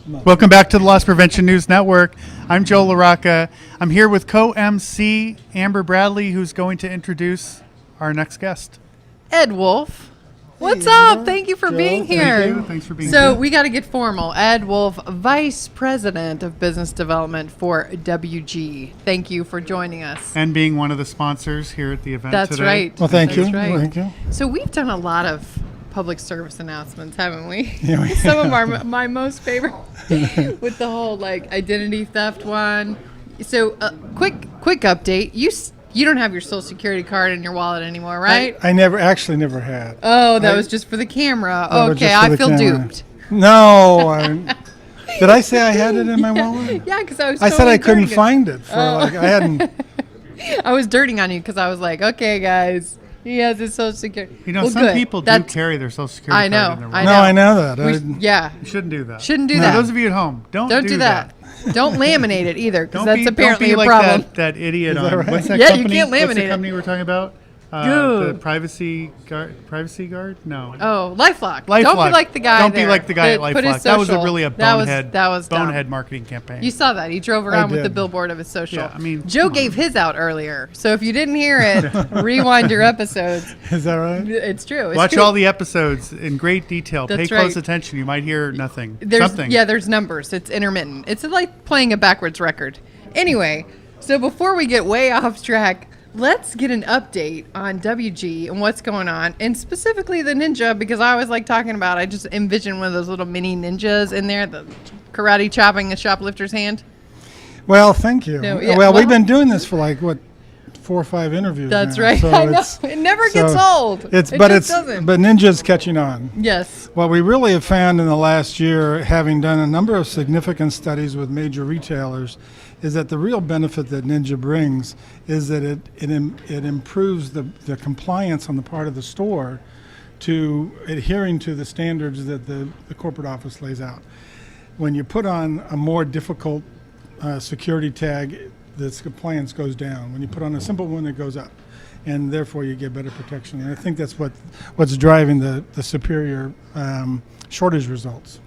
Welcome back to the Loss Prevention News Network. I'm Joe LaRocca. I'm here with co-MC Amber Bradley, who's going to introduce our next guest. Ed Wolfe. What's up? Thank you for being here. Thank you. Thanks for being here. So we got to get formal. Ed Wolfe, Vice President of Business Development for WG. Thank you for joining us. And being one of the sponsors here at the event That's today. right. Well, thank you. Right. Thank you. So we've done a lot of public service announcements, haven't we? Yeah, we Some of my most favorite with the whole like identity theft one. So quick update. You don't have your Social Security card in your wallet anymore, right? I never had. Oh, that was just for the camera. That was Okay, just for I the feel camera. duped. No. Did I say I had it in my wallet? Yeah, because I was. I said I couldn't dirting find it. For I hadn't. I was dirting on you because I was like, okay, guys, he has his Social Security. You know, Well, some good. people do That's- carry their Social Security I know, card in their I wallet. No, I know that. Yeah, You shouldn't do that. shouldn't do For that. those of you at home, don't do that. Don't laminate it either, because Don't that's be, apparently don't be a like problem. that idiot Is that on right? what's that Yeah, you company? can't What's laminate the it. company we're talking about? The Privacy Guard? No. Oh, LifeLock. LifeLock. Don't be like the guy. Don't be there like the guy at that put his LifeLock. That was social- really a that was bonehead dumb. marketing campaign. You saw that. He drove around with the did. billboard of his social. Yeah, I mean, Joe come on. gave his out earlier. So if you didn't hear it, rewind your episodes. Is that right? It's true. It's Watch true. all the episodes in great detail. That's Pay close right. attention. You might hear nothing. Something. Yeah, there's numbers. It's intermittent. It's like playing a backwards record. Anyway, so before we get way off track, let's get an update on WG and what's going on, and specifically the ninja, because I always like talking about, I just envision one of those little mini ninjas in there, the karate chopping a shoplifter's hand. Well, thank you. No, yeah, well, well- we've been doing this for like, 4 or 5 interviews That's now, right. so I know. it's- It never gets so old. But doesn't. Ninja's catching on. Yes. What we really have found in the last year, having done a number of significant studies with major retailers, is that the real benefit that Ninja brings is that it improves the compliance on the part of the store to adhering to the standards that the corporate office lays out. When you put on a more difficult security tag, the compliance goes down. When you put on a simple one, it goes up. And therefore you get better protection. And I think that's what's driving the superior shortage results.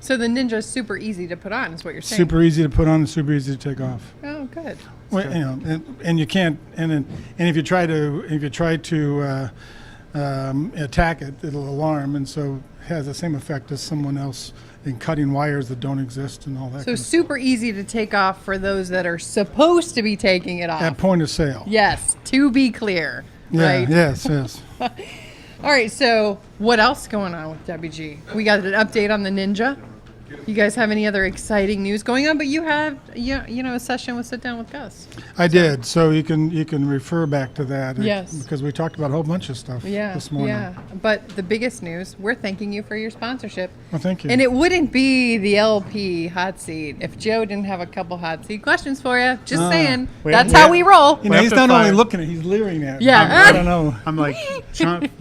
So the ninja is super easy to put on, is what you're saying. Super easy to put on and super easy to take off. Oh, good. Well, you know, and you can't. And if you try to attack it, it'll alarm, and so it has the same effect as someone else in cutting wires that don't exist and all that. So kind of super easy to take off for those that are supposed to be taking it off. at point of sale. Yes, to be clear. Yeah. Right. Yes. All right. So what else going on with WG? We got an update on the Ninja. You guys have any other exciting news going on? But you have, a session with Sit Down with Gus. I did. So you can refer back to that. Yes. Because we talked about a whole bunch of stuff this morning. Yeah. But the biggest news, we're thanking you for your sponsorship. Well, thank you. And it wouldn't be the LP hot seat if Joe didn't have a couple hot seat questions for you. Just saying. That's how we roll. You know, he's not only looking at, he's leering at. me. Yeah. I don't know. I'm like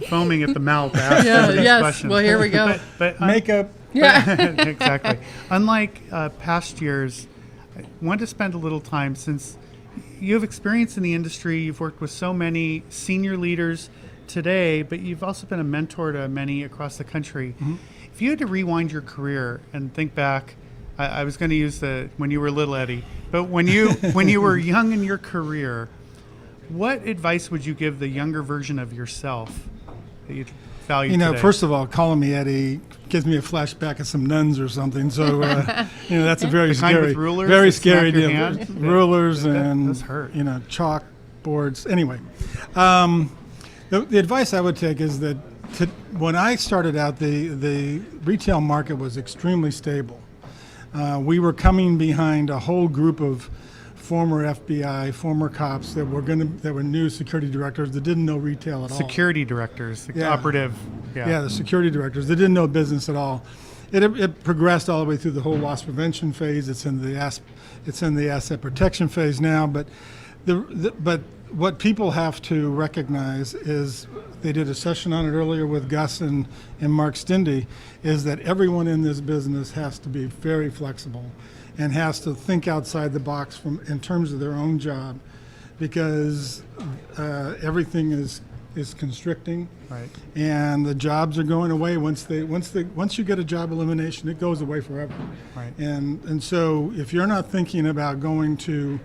foaming at the mouth to ask Yeah, these yes. questions. Well, here we go. But Makeup. Yeah. exactly. Unlike past years, I want to spend a little time, since you have experience in the industry, you've worked with so many senior leaders today, but you've also been a mentor to many across the country. Mm-hmm. If you had to rewind your career and think back, I was going to use when you were little Eddie, but when you were young in your career, what advice would you give the younger version of yourself that you value today? First of all, calling me Eddie gives me a flashback of some nuns or something. So, that's a very The kind scary, with rulers very that smack scary your deal. hand? Rulers That and does hurt. Chalk boards. Anyway, the advice I would take is that when I started out, the retail market was extremely stable. We were coming behind a whole group of former FBI, former cops that were new security directors that didn't know retail at all. Security directors, Yeah. operative. Yeah, the security directors. They didn't know business at all. It progressed all the way through the whole loss prevention phase. It's in the asset protection phase now. But but what people have to recognize is, they did a session on it earlier with Gus and Mark Stindy, is that everyone in this business has to be very flexible and has to think outside the box in terms of their own job, because everything is is constricting, Right. and the jobs are going away. Once you get a job elimination, it goes away forever. Right. And so if you're not thinking about going to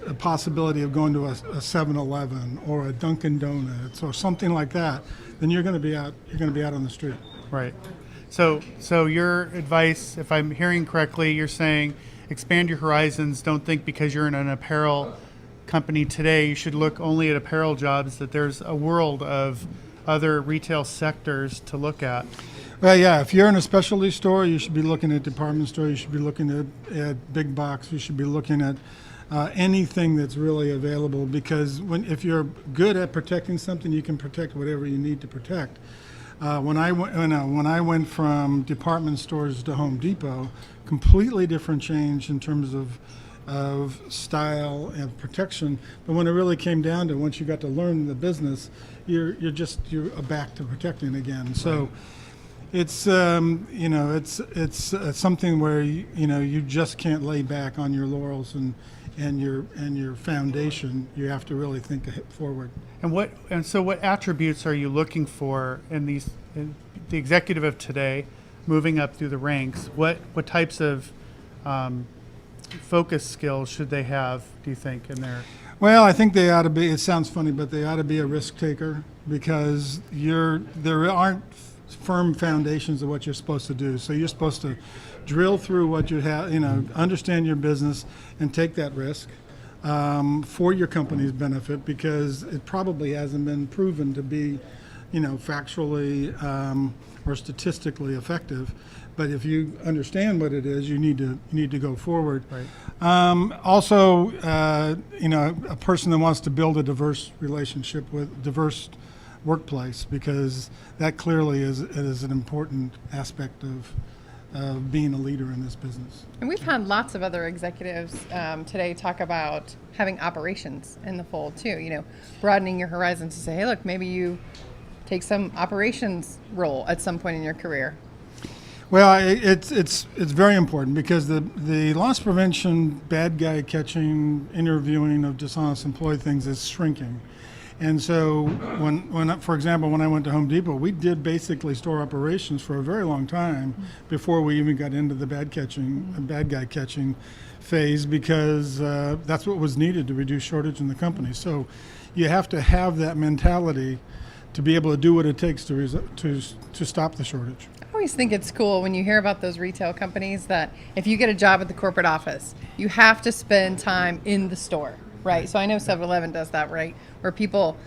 a possibility of going to a 7-Eleven or a Dunkin' Donuts or something like that, then you're going to be out. You're going to be out on the street. Right. So your advice, if I'm hearing correctly, you're saying expand your horizons. Don't think because you're in an apparel company today, you should look only at apparel jobs, that there's a world of other retail sectors to look at. Well, yeah, if you're in a specialty store, you should be looking at department store, you should be looking at big box, you should be looking at anything that's really available, because if you're good at protecting something, you can protect whatever you need to protect. When I went from department stores to Home Depot, completely different change in terms of style and protection. But when it really came down to, once you got to learn the business, you're back to protecting again. So it's something where you just can't lay back on your laurels and your foundation. You have to really think forward. And so what attributes are you looking for in the executive of today, moving up through the ranks? What types of focus skills should they have, do you think, in there? Well, I think they ought to be, it sounds funny, but they ought to be a risk taker, because there aren't firm foundations of what you're supposed to do. So you're supposed to drill through what you have, understand your business and take that risk for your company's benefit, because it probably hasn't been proven to be, factually or statistically effective. But if you understand what it is, you need to go forward. Right. Also, a person that wants to build a diverse relationship with diverse workplace, because that clearly is an important aspect of being a leader in this business. And we've had lots of other executives today talk about having operations in the fold too. Broadening your horizons to say, hey, look, maybe you take some operations role at some point in your career. Well, it's very important, because the loss prevention, bad guy catching, interviewing of dishonest employee things is shrinking. And so for example, when I went to Home Depot, we did basically store operations for a very long time before we even got into the bad guy catching phase, because that's what was needed to reduce shortage in the company. So you have to have that mentality to be able to do what it takes to stop the shortage. I always think it's cool when you hear about those retail companies that if you get a job at the corporate office, you have to spend time in the store, right? So I know 7-Eleven does that, right? Where people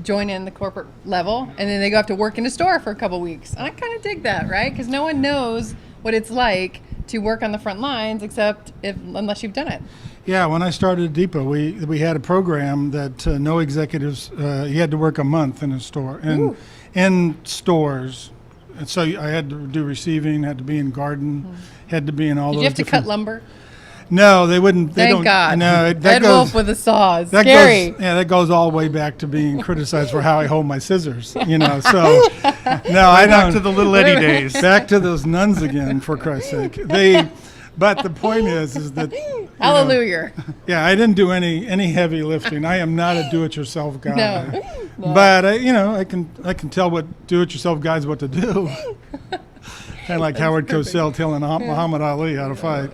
join in the corporate level and then they go have to work in a store for a couple weeks. And I kind of dig that, right? Because no one knows what it's like to work on the front lines unless you've done it. Yeah, when I started at Depot, we had a program that no executives, you had to work a month in a store, and in stores. And so I had to do receiving, had to be in garden, had to be in all those. Did you have to different... cut lumber? No, they wouldn't. They Thank don't. God. No, Ed Wolfe with a saw. Scary. That goes all the way back to being criticized for how I hold my scissors. So no, I don't. Back to the little Eddie days. Back to those nuns again, for Christ's sake. But the point is that. Hallelujah. Yeah, I didn't do any heavy lifting. I am not a do-it-yourself guy. No. But I can tell what do-it-yourself guys what to do. Kind of like Howard Cosell telling Muhammad Ali how to fight.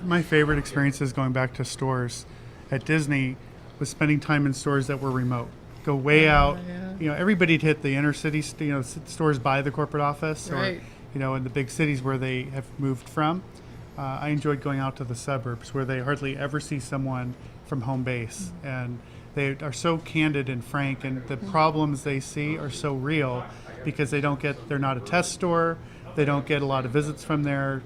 My favorite experiences going back to stores at Disney was spending time in stores that were remote. Go way out. Yeah. Everybody'd hit the inner city, stores by the corporate office, Right. or in the big cities where they have moved from. I enjoyed going out to the suburbs where they hardly ever see someone from home base, and they are so candid and frank, and the problems they see are so real because they're not a test store. They don't get a lot of visits from their,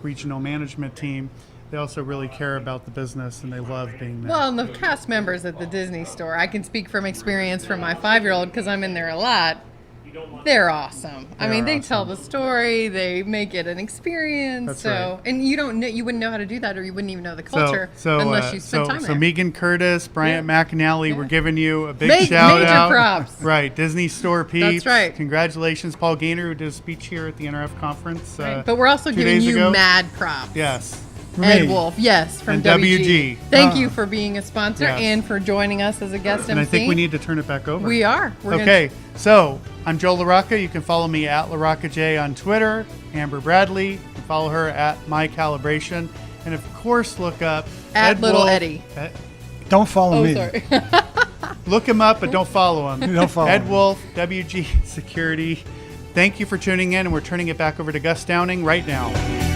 regional management team. They also really care about the business, and they love being there. Well, and the cast members at the Disney store, I can speak from experience from my 5-year-old because I'm in there a lot. They're awesome. They tell the story. They make it an experience. That's right. And you wouldn't know how to do that, or you wouldn't even know the culture unless you spent time there. So Megan Curtis, Bryant McAnally, we're giving you a big shout major out. Props. Right, Disney Store peeps. That's right. Congratulations, Paul Gaynor, who did a speech here at the NRF conference. Right. But we're also giving you mad props. Yes. Ed Wolfe, yes, from And WG. WG. Thank you for being a sponsor Yes. and for joining us as a guest And I MC. think we need to turn it back over. We are. We're Okay, so I'm Joe LaRocca. You can follow me at LaRoccaJ on Twitter. Amber Bradley, you can follow her at My Calibration. And of course, look up At Ed Little Wolfe. Eddie. Don't follow me. Sorry. Look him up, but don't follow him. Don't follow Ed him. Wolfe, WG Security. Thank you for tuning in, and we're turning it back over to Gus Downing right now.